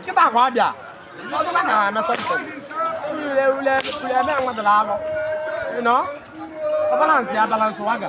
cái tao có gì nó bắt đầu nó xong lên nó làm nó balance ya balance waga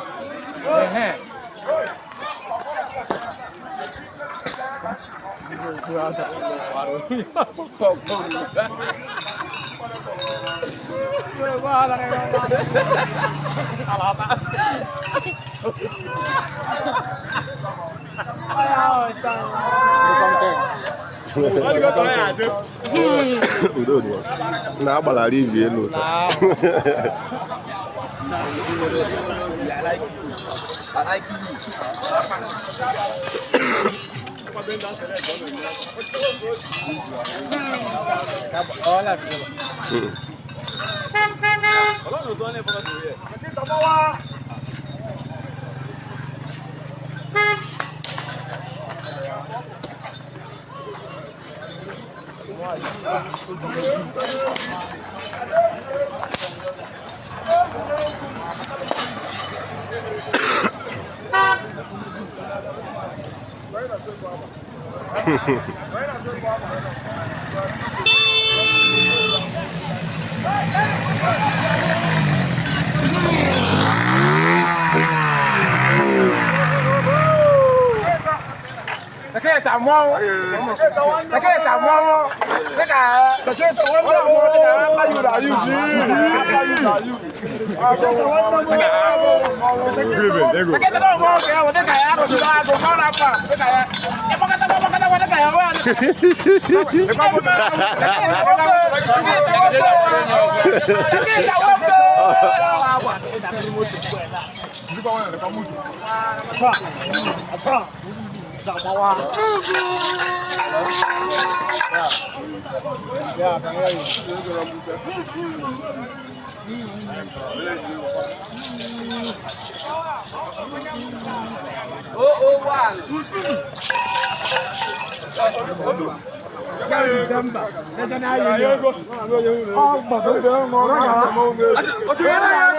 udah nah balari bielo cái chạm mông cái chạm mông cái cả cái tổ mông cái cả bao nhiêu đại yêu gì cái tổ mông cái cái cả của chúng ta cùng nó làm cả cái cả em bắt cái cả quá Dạ bao dạ thằng ơi ô quá cái gì đâm bà cái chân ai gì con bà tôi đưa ngon đó ở trên này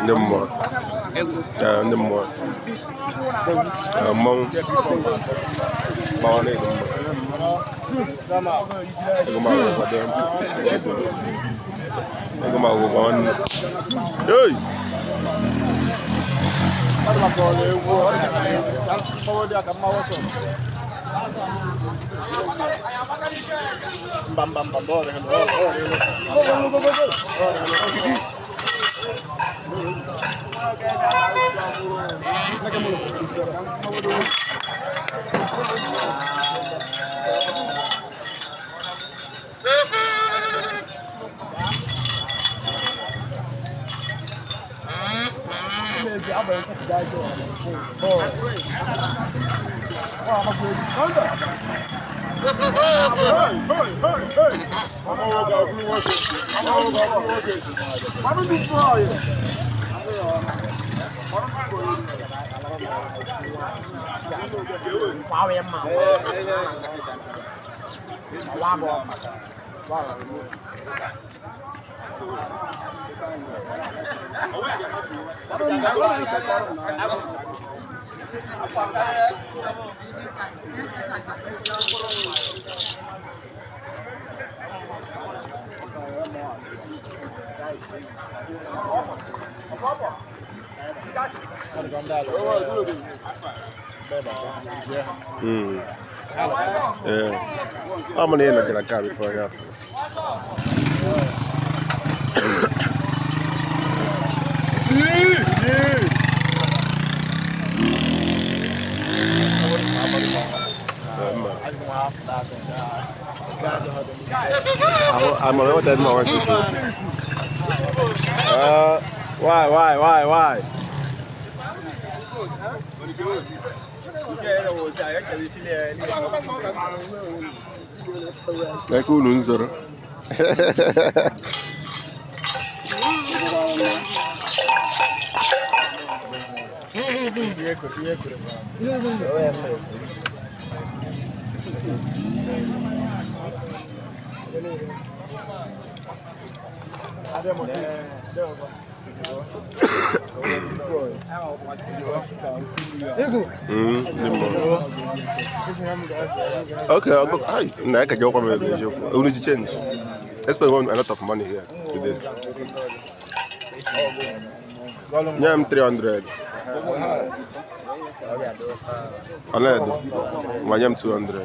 Nemo nemo mong bao này cũng mau qua đêm cũng mau con ơi Wow em mà qua bò I'm gonna end up getting a car before you. I'm a dead man. Why? Like Ununzor. Okay, I'll go. Hi, I can go from here. Only to change. I spent a lot of money here today. Yeah, I'm 300. I'm 200.